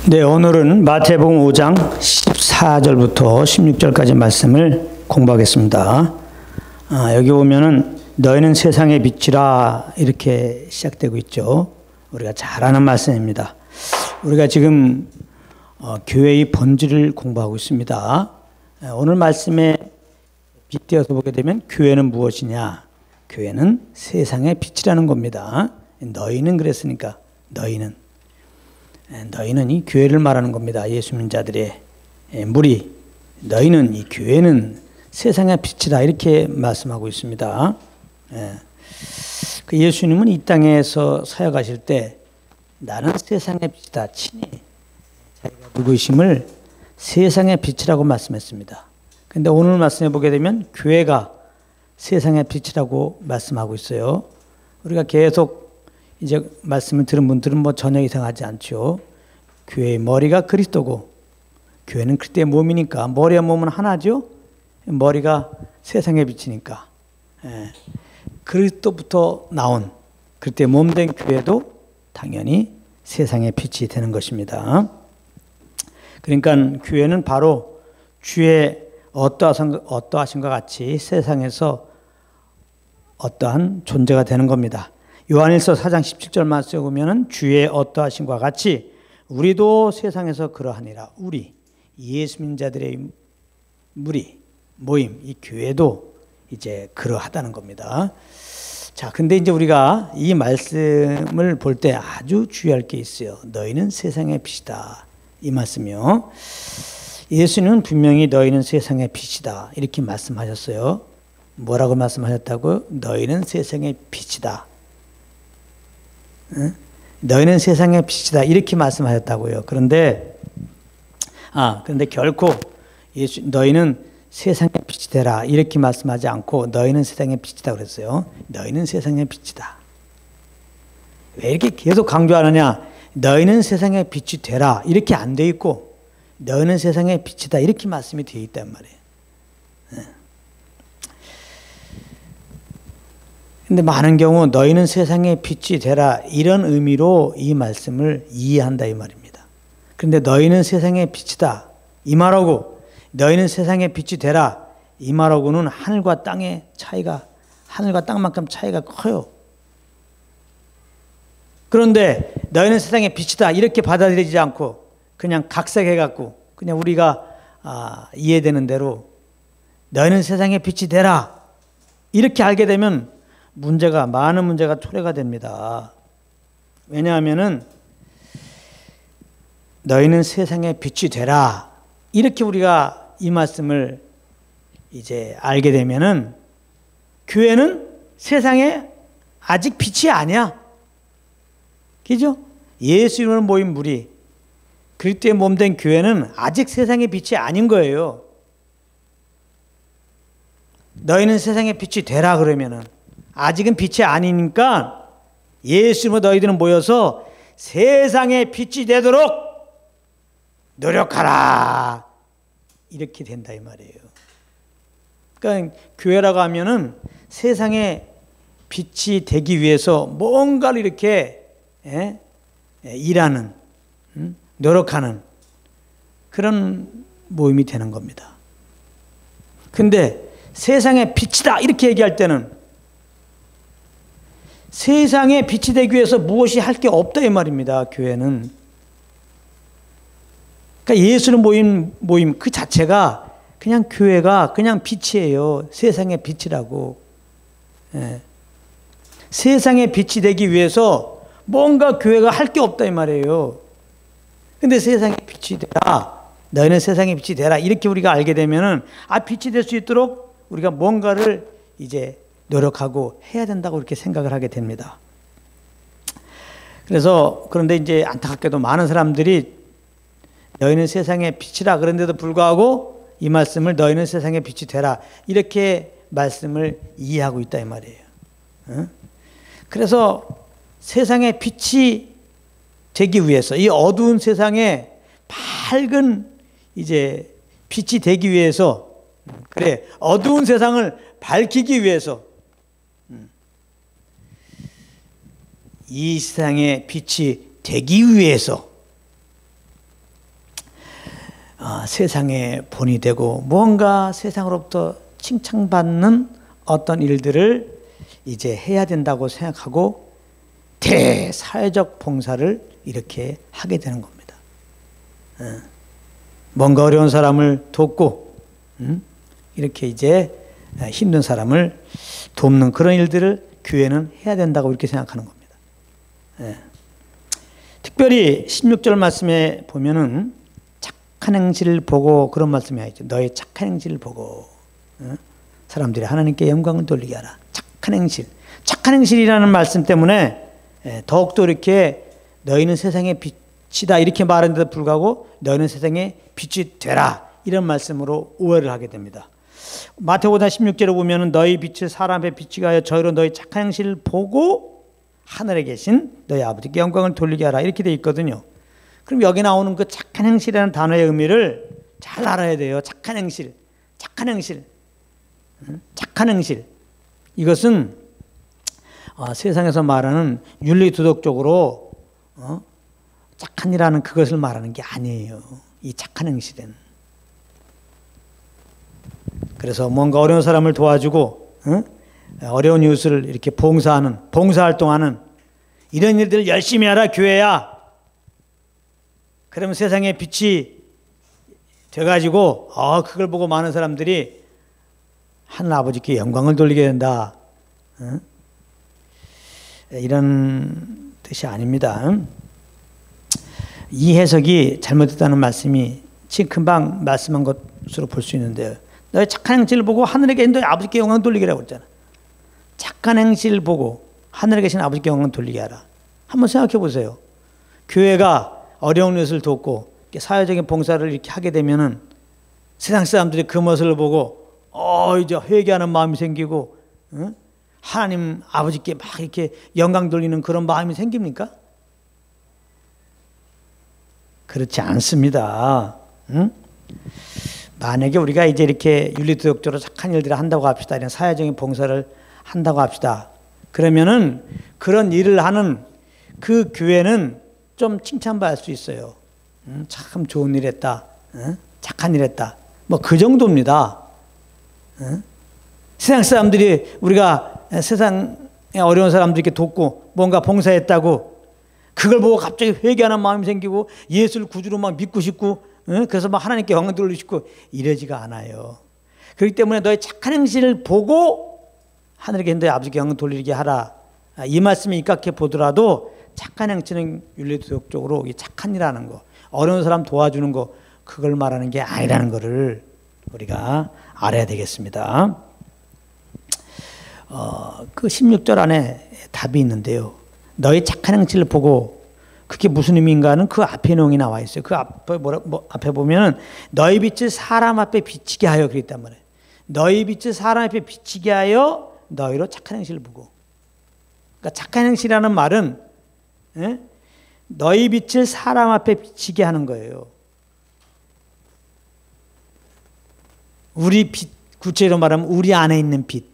네, 오늘은 마태복음 5장 14절부터 16절까지 말씀을 공부하겠습니다. 여기 보면은 너희는 세상의 빛이라 이렇게 시작되고 있죠. 우리가 잘 아는 말씀입니다. 우리가 지금 교회의 본질을 공부하고 있습니다. 오늘 말씀에 빗대어서 보게 되면 교회는 무엇이냐? 교회는 세상의 빛이라는 겁니다. 너희는 그랬으니까 너희는 이 교회를 말하는 겁니다. 예수 믿는 자들의 무리. 너희는 이 교회는 세상의 빛이다 이렇게 말씀하고 있습니다. 그 예수님은 이 땅에서 사역하실 때 나는 세상의 빛이다 친히 자기가 누구이심을 세상의 빛이라고 말씀했습니다. 그런데 오늘 말씀해 보게 되면 교회가 세상의 빛이라고 말씀하고 있어요. 우리가 계속 이제 말씀을 들은 분들은 전혀 이상하지 않죠. 교회의 머리가 그리스도고 교회는 그리스도의 몸이니까 머리와 몸은 하나죠. 머리가 세상의 빛이니까 그리스도부터 나온 그리스도의 몸된 교회도 당연히 세상의 빛이 되는 것입니다. 그러니까 교회는 바로 주의 어떠하신과 같이 세상에서 어떠한 존재가 되는 겁니다. 요한일서 4장 17절 말씀에 보면은 주의 어떠하심과 같이 우리도 세상에서 그러하니라. 우리 예수 믿는 자들의 무리 모임 이 교회도 이제 그러하다는 겁니다. 자, 근데 이제 우리가 이 말씀을 볼 때 아주 주의할 게 있어요. 너희는 세상의 빛이다. 이 말씀이요. 예수님은 분명히 너희는 세상의 빛이다. 이렇게 말씀하셨어요. 뭐라고 말씀하셨다고요? 너희는 세상의 빛이다. 너희는 세상의 빛이다 이렇게 말씀하셨다고요. 그런데 결코 너희는 세상의 빛이 되라 이렇게 말씀하지 않고 너희는 세상의 빛이다 그랬어요. 너희는 세상의 빛이다. 왜 이렇게 계속 강조하느냐? 너희는 세상의 빛이 되라 이렇게 안 돼 있고 너희는 세상의 빛이다 이렇게 말씀이 되어 있단 말이에요. 근데 많은 경우 너희는 세상의 빛이 되라 이런 의미로 이 말씀을 이해한다 이 말입니다. 그런데 너희는 세상의 빛이다 이 말하고 너희는 세상의 빛이 되라 이 말하고는 하늘과 땅의 차이가 하늘과 땅만큼 차이가 커요. 그런데 너희는 세상의 빛이다 이렇게 받아들이지 않고 그냥 각색해갖고 그냥 우리가 이해되는 대로 너희는 세상의 빛이 되라 이렇게 알게 되면 많은 문제가 초래가 됩니다. 왜냐하면은 너희는 세상의 빛이 되라 이렇게 우리가 이 말씀을 이제 알게 되면은 교회는 세상에 아직 빛이 아니야. 그죠? 예수 이름으로 모인 무리 그리스도의 몸된 교회는 아직 세상의 빛이 아닌 거예요. 너희는 세상의 빛이 되라 그러면은 아직은 빛이 아니니까 예수님으로 너희들은 모여서 세상의 빛이 되도록 노력하라. 이렇게 된다 이 말이에요. 그러니까 교회라고 하면은 세상의 빛이 되기 위해서 뭔가를 이렇게 일하는 노력하는 그런 모임이 되는 겁니다. 근데 세상의 빛이다 이렇게 얘기할 때는 세상에 빛이 되기 위해서 무엇이 할 게 없다 이 말입니다. 교회는. 그러니까 예수는 모임 그 자체가 그냥 교회가 그냥 빛이에요. 세상의 빛이라고. 세상에 빛이 되기 위해서 뭔가 교회가 할 게 없다 이 말이에요. 근데 세상에 빛이 되라. 너희는 세상에 빛이 되라. 이렇게 우리가 알게 되면은 빛이 될 수 있도록 우리가 뭔가를 이제 노력하고 해야 된다고 이렇게 생각을 하게 됩니다. 그런데 이제 안타깝게도 많은 사람들이 너희는 세상의 빛이라 그런데도 불구하고 이 말씀을 너희는 세상의 빛이 되라 이렇게 말씀을 이해하고 있다 이 말이에요. 그래서 세상의 빛이 되기 위해서 이 어두운 세상에 밝은 이제 빛이 되기 위해서 어두운 세상을 밝히기 위해서 이 세상의 빛이 되기 위해서 세상의 본이 되고 무언가 세상으로부터 칭찬받는 어떤 일들을 이제 해야 된다고 생각하고 대사회적 봉사를 이렇게 하게 되는 겁니다. 뭔가 어려운 사람을 돕고 이렇게 이제 힘든 사람을 돕는 그런 일들을 교회는 해야 된다고 이렇게 생각하는 겁니다. 특별히 16절 말씀에 보면은 착한 행실을 보고 그런 말씀이 있죠. 너의 착한 행실을 보고 사람들이 하나님께 영광을 돌리게 하라. 착한 행실. 착한 행실이라는 말씀 때문에 더욱더 이렇게 너희는 세상의 빛이다 이렇게 말하는데도 불구하고 너희는 세상의 빛이 되라 이런 말씀으로 오해를 하게 됩니다. 마태복음 16절에 보면 너희 빛을 사람 앞에 비치게 하여 저희로 너희 착한 행실을 보고 하늘에 계신 너희 아버지께 영광을 돌리게 하라 이렇게 되어 있거든요. 그럼 여기 나오는 그 착한 행실이라는 단어의 의미를 잘 알아야 돼요. 착한 행실, 착한 행실, 착한 행실. 이것은 세상에서 말하는 윤리도덕적으로 착한이라는 그것을 말하는 게 아니에요. 이 착한 행실은. 그래서 뭔가 어려운 사람을 도와주고 어려운 이웃을 이렇게 봉사활동하는 이런 일들을 열심히 하라 교회야. 그러면 세상에 빛이 돼가지고 그걸 보고 많은 사람들이 하늘 아버지께 영광을 돌리게 된다. 이런 뜻이 아닙니다. 이 해석이 잘못됐다는 말씀이 지금 금방 말씀한 것으로 볼 수 있는데요. 너의 착한 행실을 보고 하늘에 계신 너희 아버지께 영광을 돌리게라고 했잖아. 착한 행실을 보고 하늘에 계신 아버지께 영광을 돌리게 하라. 한번 생각해 보세요. 교회가 어려운 이웃을 돕고 사회적인 봉사를 이렇게 하게 되면은 세상 사람들이 그 모습을 보고 이제 회개하는 마음이 생기고 하나님 아버지께 막 이렇게 영광 돌리는 그런 마음이 생깁니까? 그렇지 않습니다. 만약에 우리가 이제 이렇게 윤리도덕적으로 착한 일들을 한다고 합시다. 이런 사회적인 봉사를 한다고 합시다. 그러면은 그런 일을 하는 그 교회는 좀 칭찬받을 수 있어요. 참 좋은 일 했다. 착한 일 했다. 뭐 그 정도입니다. 세상 사람들이 우리가 세상에 어려운 사람들 이렇게 돕고 뭔가 봉사했다고 그걸 보고 갑자기 회개하는 마음이 생기고 예수를 구주로 막 믿고 싶고 그래서 막 하나님께 영광 돌리고 싶고 이러지가 않아요. 그렇기 때문에 너의 착한 행실을 보고 하늘에 계신 너의 아버지께 영광 돌리게 하라. 이 말씀이 입각해 보더라도 착한 행실은 윤리도덕적으로 착한 일하는 거, 어려운 사람 도와주는 거 그걸 말하는 게 아니라는 것을 우리가 알아야 되겠습니다. 그 16절 안에 답이 있는데요. 너의 착한 행실을 보고 그게 무슨 의미인가는 그 앞에 내용이 나와 있어요. 그 앞에 앞에 보면은 너희 빛을 사람 앞에 비치게 하여 그랬단 말이에요. 너희 빛을 사람 앞에 비치게 하여 너희로 착한 행실을 보고. 그러니까 착한 행실이라는 말은 너희 빛을 사람 앞에 비치게 하는 거예요. 우리 빛, 구체로 말하면 우리 안에 있는 빛,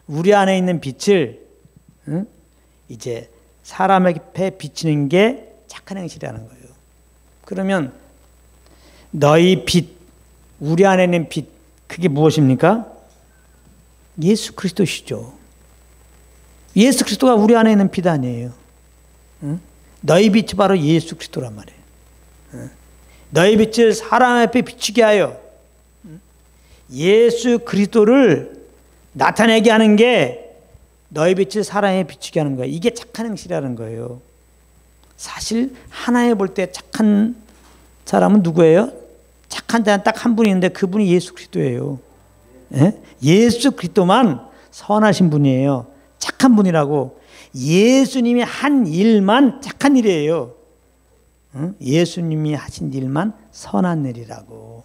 우리 안에 있는 빛을 이제 사람 앞에 비치는 게 착한 행실이라는 거예요. 그러면 너희 빛, 우리 안에 있는 빛, 그게 무엇입니까? 예수 그리스도시죠. 예수 그리스도가 우리 안에 있는 빛 아니에요. 너희 빛이 바로 예수 그리스도란 말이에요. 너희 빛을 사람 앞에 비치게 하여 예수 그리스도를 나타내게 하는 게 너희 빛을 사람에 비추게 하는 거예요. 이게 착한 행실이라는 거예요. 사실 하나에 볼 때 착한 사람은 누구예요? 착한 자는 딱 한 분이 있는데 그분이 예수 그리스도예요. 예수 그리스도만 선하신 분이에요. 착한 분이라고. 예수님이 한 일만 착한 일이에요. 예수님이 하신 일만 선한 일이라고.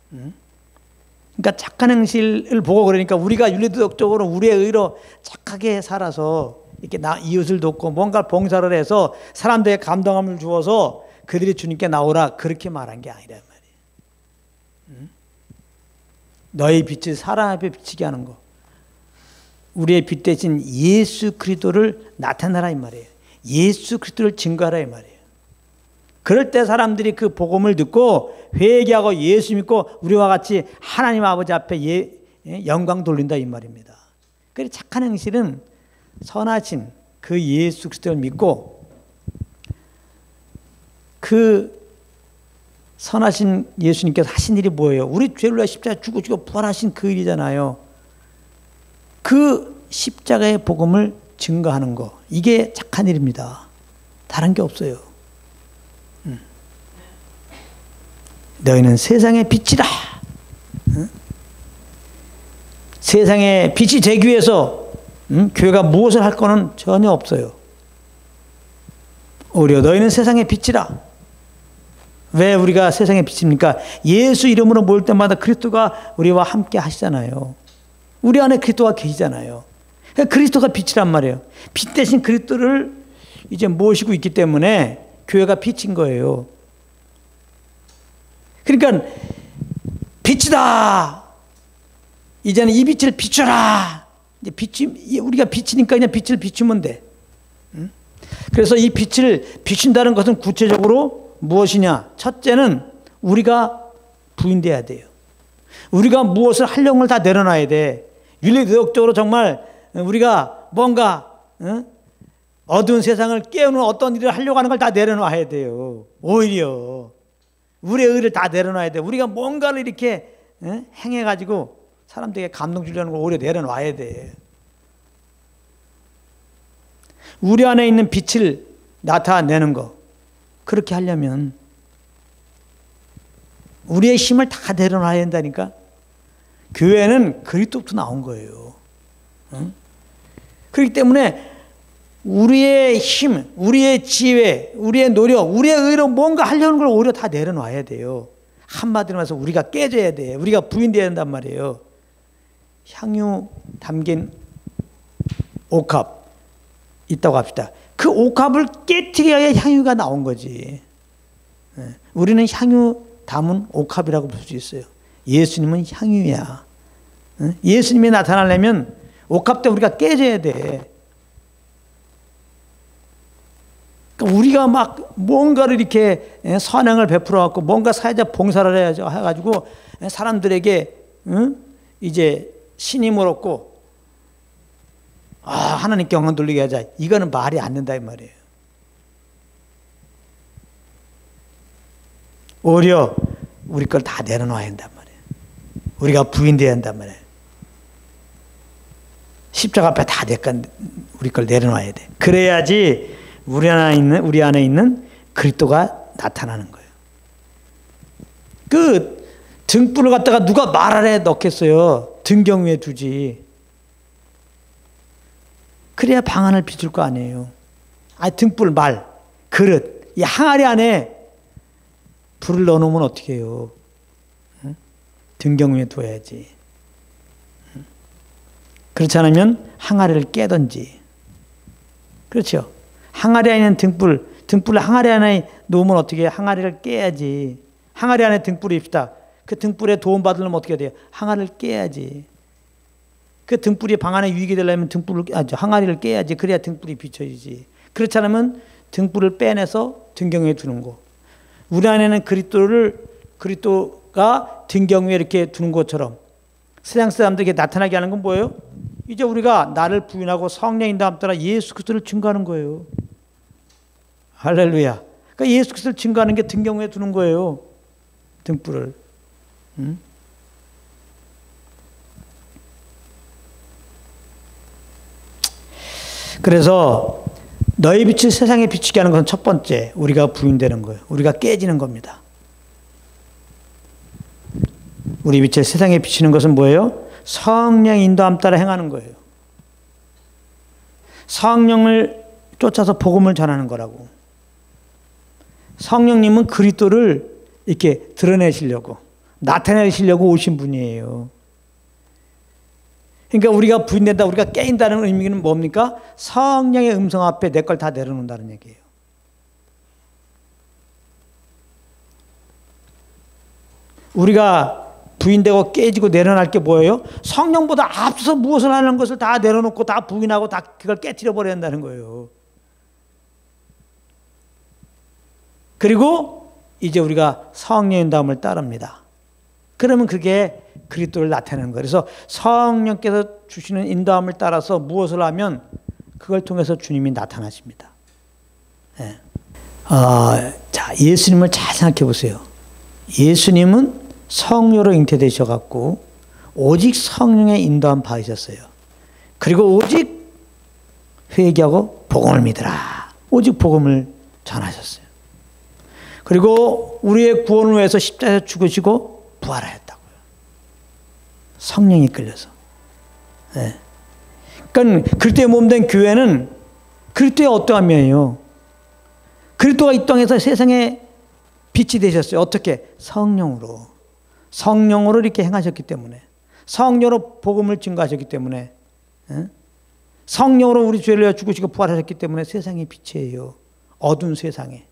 그러니까 착한 행실을 보고 그러니까 우리가 윤리도덕적으로 우리의 의로 착하게 살아서 이렇게 이웃을 돕고 뭔가 봉사를 해서 사람들에게 감동함을 주어서 그들이 주님께 나오라 그렇게 말한 게 아니란 말이에요. 너희 빛을 사람 앞에 비치게 하는 거. 우리의 빛 대신 예수 그리스도를 나타내라 이 말이에요. 예수 그리스도를 증거하라 이 말이에요. 그럴 때 사람들이 그 복음을 듣고 회개하고 예수 믿고 우리와 같이 하나님 아버지 앞에 영광 돌린다 이 말입니다. 그래서 착한 행실은 선하신 그 예수 그리스도를 믿고 그 선하신 예수님께서 하신 일이 뭐예요? 우리 죄를 위하여 십자가에 죽으시고 부활하신 그 일이잖아요. 그 십자가의 복음을 증거하는 거, 이게 착한 일입니다. 다른 게 없어요. 너희는 세상의 빛이라. 세상의 빛이 되기 위해서 교회가 무엇을 할 거는 전혀 없어요. 오히려 너희는 세상의 빛이라. 왜 우리가 세상의 빛입니까? 예수 이름으로 모일 때마다 그리스도가 우리와 함께 하시잖아요. 우리 안에 그리스도가 계시잖아요. 그리스도가 빛이란 말이에요. 빛 대신 그리스도를 이제 모시고 있기 때문에 교회가 빛인 거예요. 그러니까 빛이다. 이제는 이 빛을 비춰라. 이제 빛이, 우리가 빛이니까 그냥 빛을 비추면 돼. 그래서 이 빛을 비춘다는 것은 구체적으로 무엇이냐? 첫째는 우리가 부인돼야 돼요. 우리가 무엇을 하려는 걸 다 내려놔야 돼. 윤리도덕적으로 정말 우리가 뭔가 어두운 세상을 깨우는 어떤 일을 하려고 하는 걸 다 내려놔야 돼요. 오히려 우리의 의를 다 내려놔야 돼. 우리가 뭔가를 이렇게 행해가지고 사람들에게 감동 주려는 걸 오히려 내려놔야 돼. 우리 안에 있는 빛을 나타내는 거, 그렇게 하려면 우리의 힘을 다 내려놔야 된다니까. 교회는 그리스도부터 나온 거예요. 그렇기 때문에 우리의 힘, 우리의 지혜, 우리의 노력, 우리의 의로 뭔가 하려는 걸 오히려 다 내려놔야 돼요. 한마디로 말해서 우리가 깨져야 돼. 우리가 부인돼야 된단 말이에요. 향유 담긴 옥합 있다고 합시다. 그 옥합을 깨트려야 향유가 나온 거지. 우리는 향유 담은 옥합이라고 볼 수 있어요. 예수님은 향유야. 예수님이 나타나려면 옥합 때 우리가 깨져야 돼. 그러니까 우리가 막 뭔가를 이렇게 선행을 베풀어 갖고 뭔가 사회적 봉사를 해가지고 사람들에게 이제 신임을 얻고 하나님께 영광 돌리게 하자. 이거는 말이 안 된다 이 말이에요. 오히려 우리 걸 다 내려놔야 한단 말이에요. 우리가 부인돼야 한단 말이에요. 십자가 앞에 다 우리 걸 내려놔야 돼. 그래야지 우리 안에 있는 그리스도가 나타나는 거예요. 그 등불을 갖다가 누가 말 아래 넣겠어요? 등경 위에 두지. 그래야 방안을 비출 거 아니에요. 등불, 말, 그릇, 이 항아리 안에 불을 넣어놓으면 어떻게 해요? 등경 위에 둬야지. 그렇지 않으면 항아리를 깨든지. 그렇죠? 항아리 안에 있는 등불을 항아리 안에 놓으면 어떻게 해요? 항아리를 깨야지. 항아리 안에 등불이 있다. 그 등불에 도움 받으려면 어떻게 해야 돼요? 항아리를 깨야지. 그 등불이 방 안에 유익이 되려면 항아리를 깨야지. 그래야 등불이 비춰지지. 그렇지 않으면 등불을 빼내서 등경 위에 두는 거. 우리 안에는 그리스도가 등경 위에 이렇게 두는 것처럼 세상 사람들에게 나타나게 하는 건 뭐예요? 이제 우리가 나를 부인하고 성령의 인도함 따라 예수 그리스도를 증거하는 거예요. 할렐루야. 그러니까 예수 그리스도를 증거하는 게 등경 위에 두는 거예요. 등불을. 그래서 너희 빛을 세상에 비추게 하는 것은 첫 번째, 우리가 부인되는 거예요. 우리가 깨지는 겁니다. 우리 빛을 세상에 비추는 것은 뭐예요? 성령의 인도함 따라 행하는 거예요. 성령을 쫓아서 복음을 전하는 거라고. 성령님은 그리스도를 이렇게 드러내시려고, 나타내시려고 오신 분이에요. 그러니까 우리가 부인된다, 우리가 깨인다는 의미는 뭡니까? 성령의 음성 앞에 내 걸 다 내려놓는다는 얘기예요. 우리가 부인되고 깨지고 내려날 게 뭐예요? 성령보다 앞서 무엇을 하는 것을 다 내려놓고 다 부인하고 다 그걸 깨트려 버려야 한다는 거예요. 그리고 이제 우리가 성령의 인도함을 따릅니다. 그러면 그게 그리스도를 나타내는 거예요. 그래서 성령께서 주시는 인도함을 따라서 무엇을 하면 그걸 통해서 주님이 나타나십니다. 네. 자, 예수님을 잘 생각해 보세요. 예수님은 성령으로 잉태되셔갖고 오직 성령의 인도함 받으셨어요. 그리고 오직 회개하고 복음을 믿으라. 오직 복음을 전하셨어요. 그리고 우리의 구원을 위해서 십자가에 죽으시고 부활하였다고요. 성령이 끌려서. 네. 그러니까 그리스도의 몸된 교회는 그리스도의 어떠한 면이에요. 그리스도가 이 땅에서 세상에 빛이 되셨어요. 어떻게? 성령으로. 성령으로 이렇게 행하셨기 때문에. 성령으로 복음을 증거하셨기 때문에. 성령으로 우리 죄를 위하여 죽으시고 부활하셨기 때문에 세상의 빛이에요. 어두운 세상에.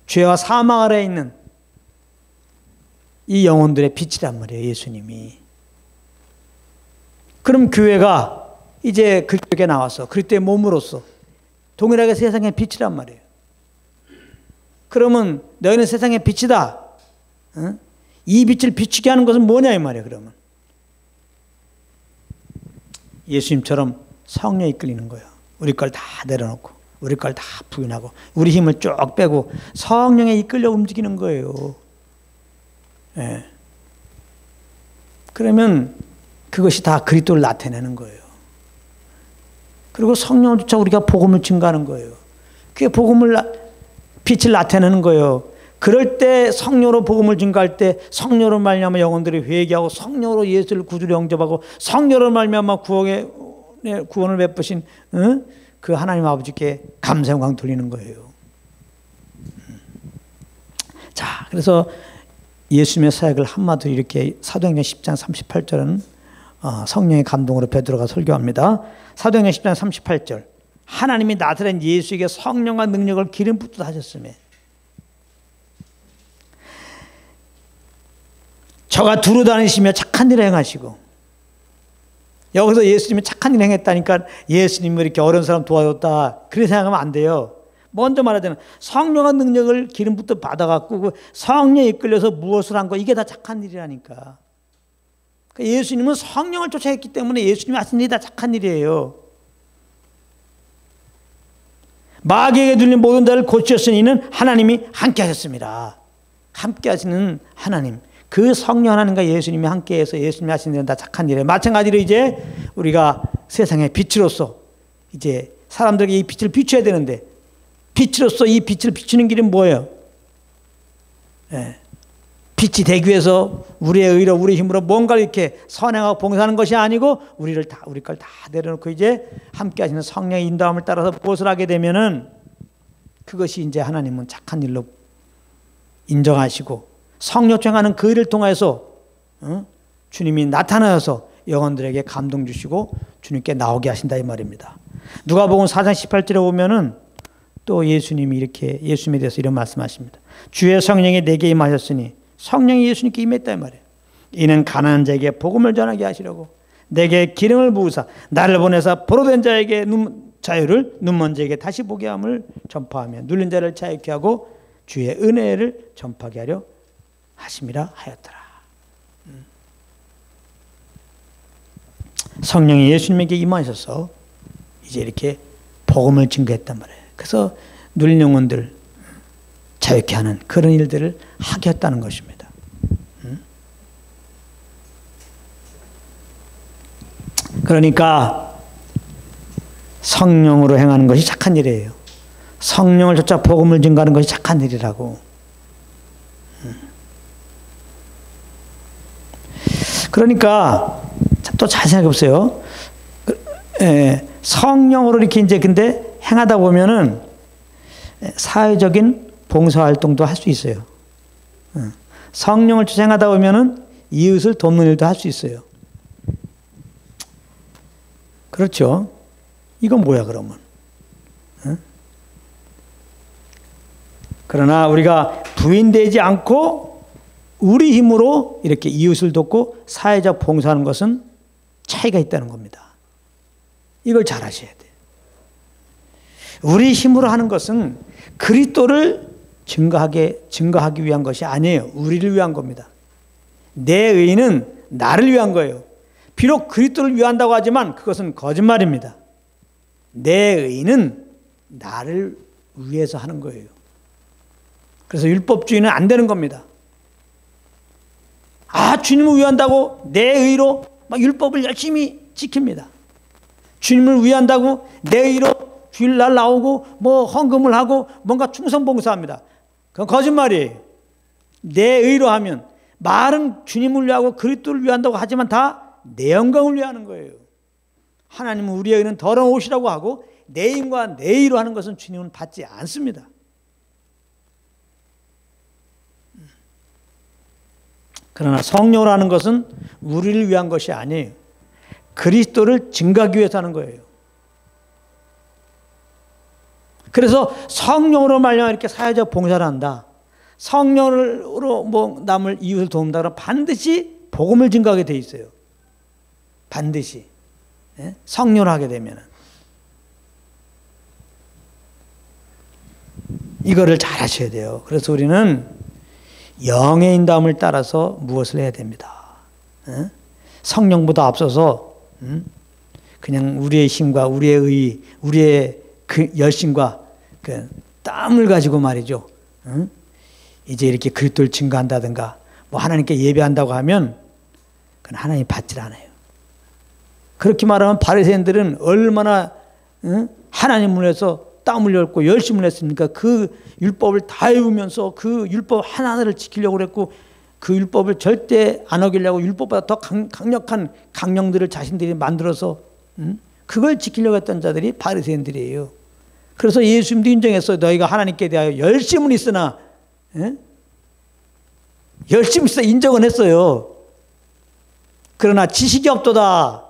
죄와 사망 아래에 있는 이 영혼들의 빛이란 말이에요. 예수님이. 그럼 교회가 이제 그리스도께 나와서 그리스도의 몸으로서 동일하게 세상의 빛이란 말이에요. 그러면 너희는 세상의 빛이다. 이 빛을 비추게 하는 것은 뭐냐 이 말이에요. 그러면 예수님처럼 성령이 이끌리는 거예요. 우리 걸 다 내려놓고 우리 걸 다 부인하고 우리 힘을 쭉 빼고 성령에 이끌려 움직이는 거예요. 예. 그러면 그것이 다 그리스도를 나타내는 거예요. 그리고 성령을 쫓아 우리가 복음을 증거하는 거예요. 그게 빛을 나타내는 거예요. 그럴 때 성령으로 복음을 증거할 때 성령으로 말미암아 영혼들이 회개하고 성령으로 예수를 구주로 영접하고 성령으로 말미암아 구원을 베푸신 그 하나님 아버지께 감사 영광 돌리는 거예요. 자, 그래서 예수님의 사역을 한마디로 이렇게 사도행전 10장 38절은 성령의 감동으로 베드로가 설교합니다. 사도행전 10장 38절 하나님이 나타낸 예수에게 성령과 능력을 기름 붓듯 하셨으며 저가 두루 다니시며 착한 일을 행하시고 여기서 예수님이 착한 일을 행했다니까 예수님이 이렇게 어려운 사람 도와줬다 그렇게 생각하면 안 돼요. 먼저 말하자면 성령과 능력을 기름 붓듯 받아갖고 그 성령에 이끌려서 무엇을 한 거 이게 다 착한 일이라니까. 예수님은 성령을 쫓아했기 때문에 예수님이 하신 일이 다 착한 일이에요. 마귀에게 들린 모든 자를 고치셨으니 이는 하나님이 함께 하셨습니다. 함께 하시는 하나님. 그 성령 하나님과 예수님이 함께해서 예수님이 하시는 일은 다 착한 일이에요. 마찬가지로 이제 우리가 세상의 빛으로서 이제 사람들에게 이 빛을 비춰야 되는데 빛으로서 이 빛을 비추는 길은 뭐예요? 예. 빛이 되기 위해서 우리의 의로 우리 힘으로 뭔가를 이렇게 선행하고 봉사하는 것이 아니고 우리 걸 다 내려놓고 이제 함께 하시는 성령의 인도함을 따라서 무엇을 하게 되면은 그것이 이제 하나님은 착한 일로 인정하시고 성령 행하는 그 일을 통해서 주님이 나타나서 영혼들에게 감동 주시고 주님께 나오게 하신다 이 말입니다. 누가복음 4장 18절에 보면은 또 예수님이 이렇게 예수님에 대해서 이런 말씀하십니다. 주의 성령이 내게 임하셨으니 성령이 예수님께 임했다 이 말이에요. 이는 가난한 자에게 복음을 전하게 하시려고 내게 기름을 부으사 나를 보내사 보로된 자에게 자유를 눈먼 자에게 다시 보게 함을 전파하며 눌린 자를 자유케 하고 주의 은혜를 전파하게 하려 하심이라 하였더라. 성령이 예수님에게 임하셔서 이제 이렇게 복음을 증거했단 말이에요. 그래서 눌린 영혼들 자유케 하는 그런 일들을 하게 했다는 것입니다. 그러니까 성령으로 행하는 것이 착한 일이에요. 성령을 쫓아 복음을 증거하는 것이 착한 일이라고. 그러니까 또 잘 생각해 보세요. 성령으로 이렇게 이제 근데 행하다 보면은 사회적인 봉사활동도 할 수 있어요. 성령을 쫓아 행하다 보면은 이웃을 돕는 일도 할 수 있어요. 그렇죠? 이건 뭐야 그러면? 그러나 우리가 부인되지 않고 우리 힘으로 이렇게 이웃을 돕고 사회적 봉사하는 것은 차이가 있다는 겁니다. 이걸 잘 아셔야 돼요. 우리 힘으로 하는 것은 그리스도를 증거하기 위한 것이 아니에요. 우리를 위한 겁니다. 내 의는 나를 위한 거예요. 비록 그리스도를 위한다고 하지만 그것은 거짓말입니다. 내 의는 나를 위해서 하는 거예요. 그래서 율법주의는 안 되는 겁니다. 주님을 위한다고 내 의로 막 율법을 열심히 지킵니다. 주님을 위한다고 내 의로 주일날 나오고 뭐 헌금을 하고 뭔가 충성봉사합니다. 그건 거짓말이에요. 내 의로 하면 말은 주님을 위하고 그리스도를 위한다고 하지만 다 내 영광을 위하는 거예요. 하나님은 우리의 의는 더러운 옷이라고 하고 내 힘과 내 의로 하는 것은 주님은 받지 않습니다. 그러나 성령으로 하는 것은 우리를 위한 것이 아니에요. 그리스도를 증거하기 위해서 하는 거예요. 그래서 성령으로 말미암아 이렇게 사회적 봉사를 한다. 성령으로 뭐 남을 이웃을 도운다 그러면 반드시 복음을 증거하게 돼 있어요. 반드시. 성령으로 하게 되면 이거를 잘 하셔야 돼요. 그래서 우리는 영의 인도함을 따라서 무엇을 해야 됩니다. 성령보다 앞서서 그냥 우리의 힘과 우리의 의, 우리의 그 열심과 그 땀을 가지고 말이죠. 이제 이렇게 그리스도를 증거한다든가 뭐 하나님께 예배한다고 하면 그건 하나님 받질 않아요. 그렇게 말하면 바리새인들은 얼마나 하나님을 위해서 땀을 흘렸고 열심을 했습니까? 그 율법을 다 외우면서 그 율법 하나하나를 지키려고 그랬고 그 율법을 절대 안 어기려고 율법보다 더 강력한 강령들을 자신들이 만들어서 그걸 지키려고 했던 자들이 바리새인들이에요. 그래서 예수님도 인정했어요. 너희가 하나님께 대하여 열심은 있으나 열심히 있어 인정은 했어요. 그러나 지식이 없도다.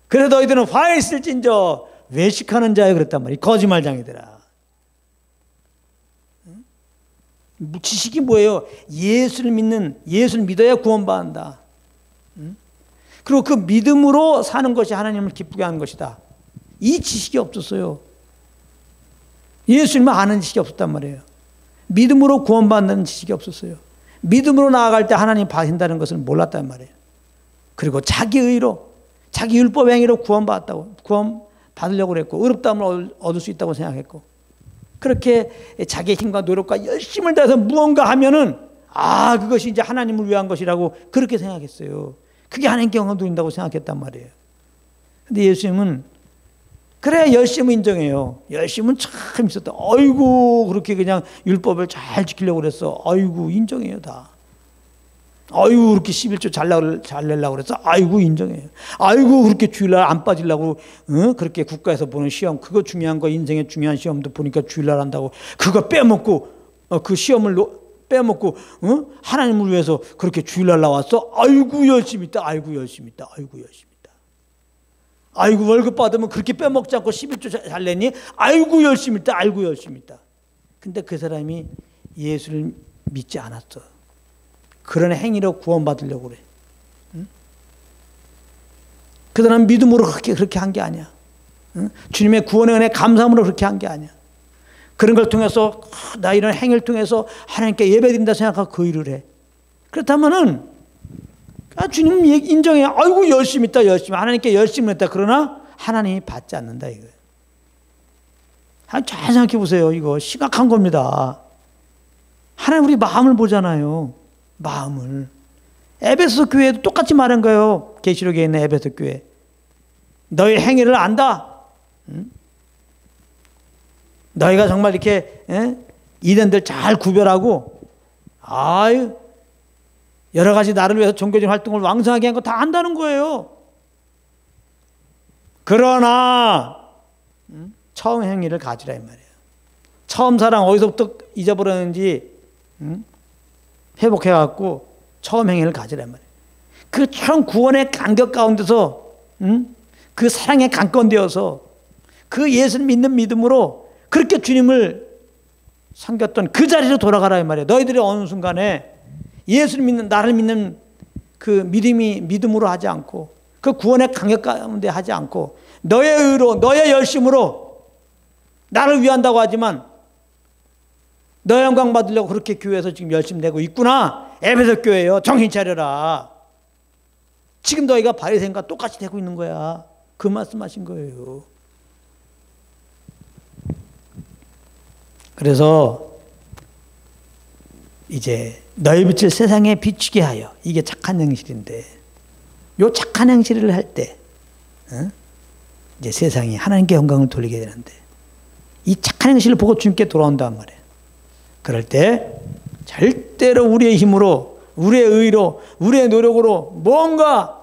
그래서 너희들은 화해 있을진저 외식하는 자여 그랬단 말이에요. 거짓말장이더라. 지식이 뭐예요? 예수를 믿어야 구원받는다. 그리고 그 믿음으로 사는 것이 하나님을 기쁘게 하는 것이다. 이 지식이 없었어요. 예수님을 아는 지식이 없었단 말이에요. 믿음으로 구원받는 지식이 없었어요. 믿음으로 나아갈 때 하나님 받으신다는 것을 몰랐단 말이에요. 그리고 자기 의로 자기 율법 행위로 구원 받으려고 그랬고 의롭다함을 얻을 수 있다고 생각했고 그렇게 자기의 힘과 노력과 열심을 다해서 무언가 하면은 그것이 이제 하나님을 위한 것이라고 그렇게 생각했어요. 그게 하나님께 영광 돌린다고 생각했단 말이에요. 근데 예수님은 그래야 열심을 인정해요. 열심은 참 있었다. 아이고 그렇게 그냥 율법을 잘 지키려고 그랬어. 아이고 인정해요 다. 아이고 그렇게 11조 잘 내려고 그랬어. 아이고 인정해요. 아이고 그렇게 주일날 안 빠지려고 그렇게 국가에서 보는 시험 그거 중요한 거 인생의 중요한 시험도 보니까 주일날 한다고 그거 빼먹고 그 시험을 빼먹고 하나님을 위해서 그렇게 주일날 나왔어. 아이고 열심히 있다. 아이고 열심히 있다. 아이고 열심히 있다. 아이고 월급 받으면 그렇게 빼먹지 않고 11조 잘 내니. 아이고 열심히 있다. 아이고 열심히 있다. 근데 그 사람이 예수를 믿지 않았어. 그런 행위로 구원받으려고 그래. 그 사람 믿음으로 그렇게 한 게 아니야. 주님의 구원의 은혜 감사함으로 그렇게 한 게 아니야. 그런 걸 통해서 나 이런 행위를 통해서 하나님께 예배드린다 생각하고 그 일을 해. 그렇다면은 주님 인정해. 아이고 열심히 있다 열심히. 하나님께 열심히 했다. 그러나 하나님이 받지 않는다 이거예요. 잘 생각해 보세요. 이거 심각한 겁니다. 하나님 우리 마음을 보잖아요. 마음을. 에베소 교회도 똑같이 말한 거예요. 계시록에 있는 에베소 교회. 너희 행위를 안다. 너희가 정말 이렇게 이단들 잘 구별하고 여러 가지 나를 위해서 종교적인 활동을 왕성하게 한 거 다 안다는 거예요. 그러나 처음 행위를 가지라 이 말이에요. 처음 사랑 어디서부터 잊어버렸는지 회복해갖고 처음 행위를 가지라 이 말이에요. 그 처음 구원의 간격 가운데서 그 사랑에 강건되어서 그 예수를 믿는 믿음으로 그렇게 주님을 섬겼던 그 자리로 돌아가라 이 말이에요. 너희들이 어느 순간에 예수를 믿는 나를 믿는 그 믿음으로 하지 않고 그 구원의 강력 가운데 하지 않고 너의 의로 너의 열심으로 나를 위한다고 하지만 너 영광 받으려고 그렇게 교회에서 지금 열심히 내고 있구나. 에베소 교회요. 정신 차려라. 지금 너희가 바리새인과 똑같이 되고 있는 거야. 그 말씀하신 거예요. 그래서 이제 너희 빛을 세상에 비추게 하여, 이게 착한 행실인데, 요 착한 행실을 할 때 이제 세상이 하나님께 영광을 돌리게 되는데, 이 착한 행실을 보고 주님께 돌아온단 말이에요. 그럴 때 절대로 우리의 힘으로, 우리의 의로, 우리의 노력으로 뭔가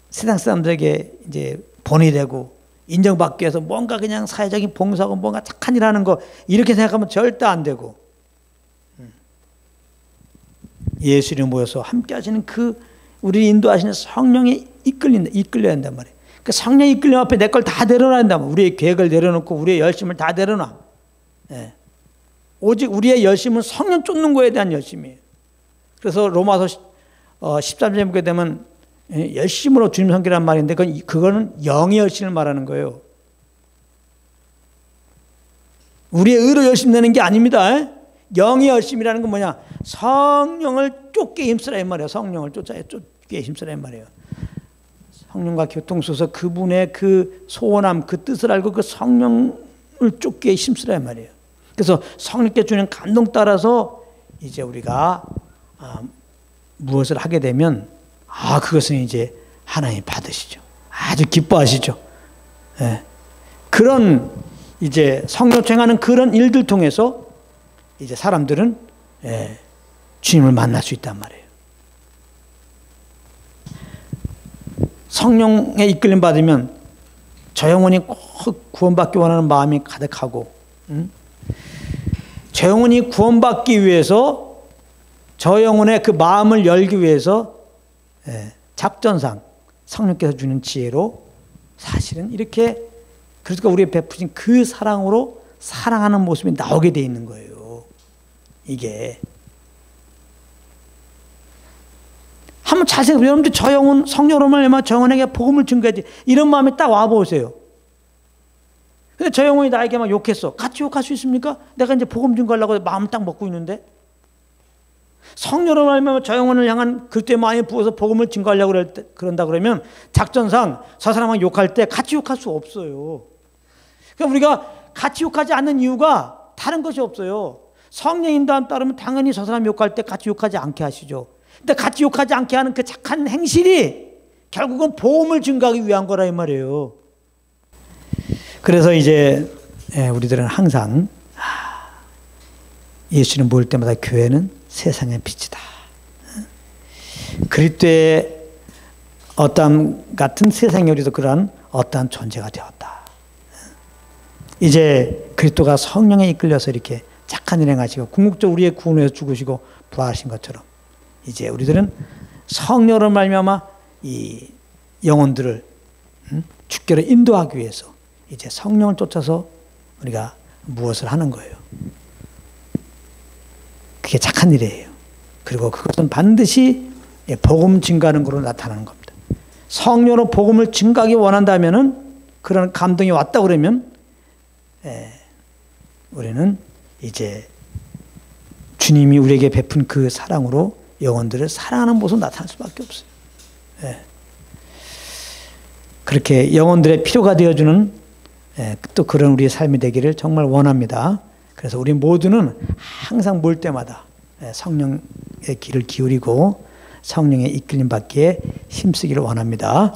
세상 사람들에게 이제 본이 되고 인정받기 위해서 뭔가 그냥 사회적인 봉사하고 뭔가 착한 일 하는 거, 이렇게 생각하면 절대 안 되고, 예수님 모여서 함께 하시는 그 우리 인도하시는 성령에 이끌려야 한단 말이에요. 그 성령 이끌림 앞에 내 걸 다 내려놔야 한단 말이에요. 우리의 계획을 내려놓고 우리의 열심을 다 내려놔. 예. 오직 우리의 열심은 성령 쫓는 거에 대한 열심이에요. 그래서 로마서 13장에 보게 되면 열심으로 주님 섬기란 말인데, 그거는 영의 열심을 말하는 거예요. 우리의 의로 열심 내는 게 아닙니다. 영의 열심이라는 건 뭐냐? 성령을 쫓게 힘쓰라 이 말이에요. 성령을 쫓게 힘쓰라 이 말이에요. 성령과 교통서서 그분의 그 소원함, 그 뜻을 알고 그 성령을 쫓게 힘쓰라 이 말이에요. 그래서 성령께 주는 감동 따라서 이제 우리가 무엇을 하게 되면 그것은 이제 하나님 받으시죠. 아주 기뻐하시죠. 예. 그런 이제 성령 행하는 그런 일들 통해서 이제 사람들은 주님을 만날 수 있단 말이에요. 성령의 이끌림 받으면 저 영혼이 꼭 구원받기 원하는 마음이 가득하고, 저 영혼이 구원받기 위해서 저 영혼의 그 마음을 열기 위해서 작전상 성령께서 주는 지혜로 사실은 이렇게, 그러니까 우리의 베푸신 그 사랑으로 사랑하는 모습이 나오게 돼 있는 거예요. 이게 한번 자세히, 여러분들 저 영혼, 성령으로 말미암아 저 영혼에게 복음을 증거해야지, 이런 마음이 딱 와보세요. 근데 저 영혼이 나에게 막 욕했어. 같이 욕할 수 있습니까? 내가 이제 복음 증거하려고 마음 딱 먹고 있는데, 성령으로 말미암아 저 영혼을 향한 그때 많이 부어서 복음을 증거하려고 그런다 그러면 작전상 저 사람을 욕할 때 같이 욕할 수 없어요. 그러니까 우리가 같이 욕하지 않는 이유가 다른 것이 없어요. 성령 인도함 따르면 당연히 저 사람 욕할 때 같이 욕하지 않게 하시죠. 근데 같이 욕하지 않게 하는 그 착한 행실이 결국은 복음을 증거하기 위한 거라 이 말이에요. 그래서 이제 우리들은 항상 예수님 모일 때마다 교회는 세상의 빛이다. 그리스도의 어떤 같은 세상에 우리도 그러한 어떠한 존재가 되었다. 이제 그리스도가 성령에 이끌려서 이렇게 착한 일 행하시고 궁극적으로 우리의 구원을 위해서 죽으시고 부활하신 것처럼, 이제 우리들은 성령으로 말미암아 이 영혼들을 주께로 인도하기 위해서 이제 성령을 쫓아서 우리가 무엇을 하는 거예요. 그게 착한 일이에요. 그리고 그것은 반드시 복음 증가하는 것으로 나타나는 겁니다. 성령으로 복음을 증가하기 원한다면은, 그런 감동이 왔다 그러면 우리는 이제 주님이 우리에게 베푼 그 사랑으로 영혼들을 사랑하는 모습으로 나타날 수밖에 없어요. 그렇게 영혼들의 필요가 되어주는 또 그런 우리의 삶이 되기를 정말 원합니다. 그래서 우리 모두는 항상 모일 때마다 성령의 귀를 기울이고 성령의 이끌림 받기에 힘쓰기를 원합니다.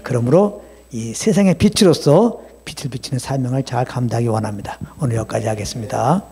그러므로 이 세상의 빛으로서 빛을 비치는 사명을 잘 감당하기 원합니다. 오늘 여기까지 하겠습니다.